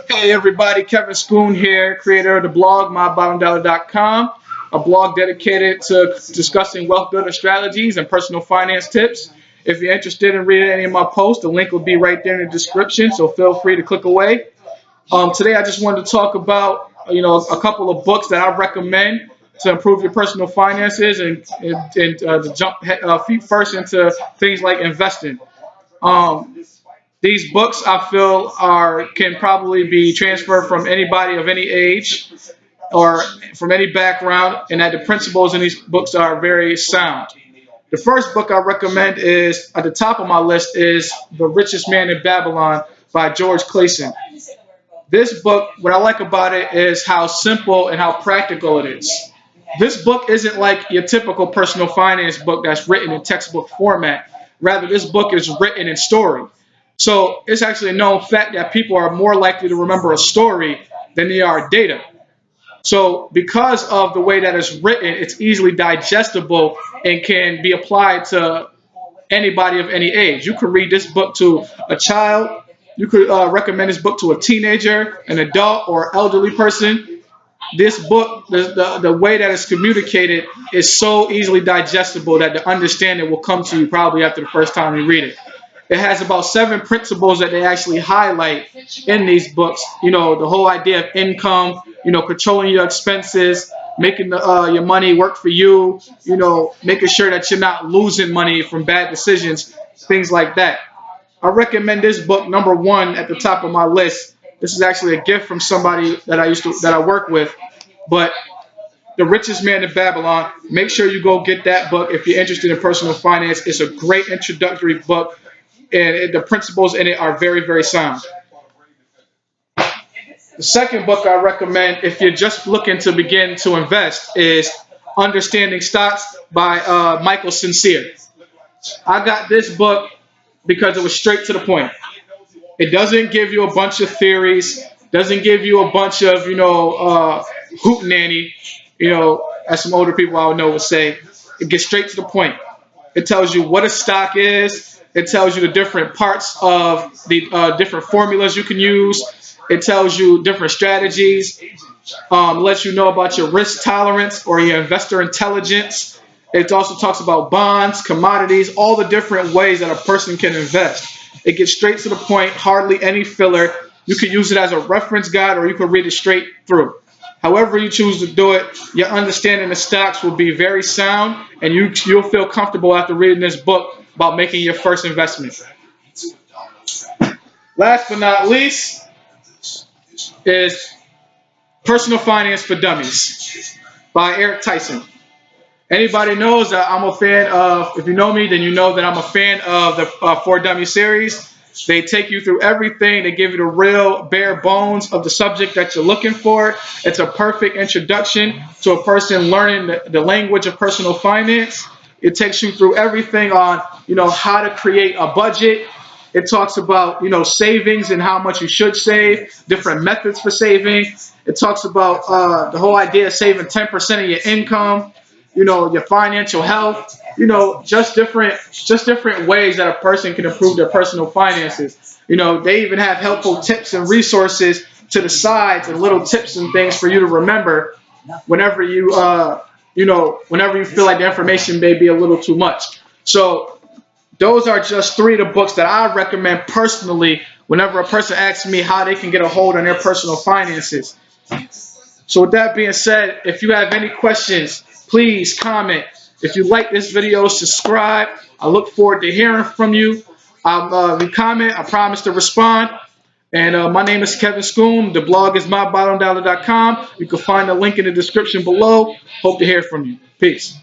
Hey everybody, Kevin Schoon here, creator of the blog MyBottomDollar.com, a blog dedicated to discussing wealth building strategies and personal finance tips. If you're interested in reading any of my posts, the link will be right there in the description, so feel free to click away. Today I just wanted to talk about a couple of books that I recommend to improve your personal finances and to jump feet first into things like investing. Um, these books I feel can probably be transferred from anybody of any age or from any background, and that the principles in these books are very sound. The first book I recommend is at the top of my list is The Richest Man in Babylon by George Clason. This book, what I like about it is how simple and how practical it is. This book isn't like your typical personal finance book that's written in textbook format. Rather, this book is written in story. So it's actually a known fact that people are more likely to remember a story than they are data. So because of the way that it's written, it's easily digestible and can be applied to anybody of any age. You could read this book to a child. You could recommend this book to a teenager, an adult, or elderly person. This book, the way that it's communicated is so easily digestible that the understanding will come to you probably after the first time you read it. It has about 7 principles that they actually highlight in these books. You know, the whole idea of income, controlling your expenses, making your money work for you, making sure that you're not losing money from bad decisions, things like that. I recommend this book, number 1, at the top of my list. This is actually a gift from somebody that I work with. But The Richest Man in Babylon. Make sure you go get that book if you're interested in personal finance. It's a great introductory book, and the principles in it are very, very sound. The second book I recommend if you're just looking to begin to invest is Understanding Stocks by Michael Sincere. I got this book because it was straight to the point. It doesn't give you a bunch of theories, doesn't give you a bunch of, hootenanny, as some older people I would know would say. It gets straight to the point. It tells you what a stock is. It tells you the different parts of the different formulas you can use. It tells you different strategies. Lets you know about your risk tolerance or your investor intelligence. It also talks about bonds, commodities, all the different ways that a person can invest. It gets straight to the point, hardly any filler. You can use it as a reference guide or you can read it straight through. However you choose to do it, your understanding of stocks will be very sound, and you'll feel comfortable after reading this book about making your first investment. Last but not least is Personal Finance for Dummies by Eric Tyson. Anybody knows that I'm a fan of, if you know me, then you know that I'm a fan of the For Dummies series. They take you through everything. They give you the real bare bones of the subject that you're looking for. It's a perfect introduction to a person learning the language of personal finance. It takes you through everything on, how to create a budget. It talks about, savings and how much you should save, different methods for saving. It talks about the whole idea of saving 10% of your income, your financial health, just different ways that a person can improve their personal finances. They even have helpful tips and resources to the sides and little tips and things for you to remember whenever you feel like the information may be a little too much. So those are just 3 of the books that I recommend personally whenever a person asks me how they can get a hold on their personal finances. So with that being said, if you have any questions, please comment. If you like this video, subscribe. I look forward to hearing from you. You comment, I promise to respond. And my name is Kevin Schoon. The blog is mybottomdollar.com. You can find the link in the description below. Hope to hear from you. Peace.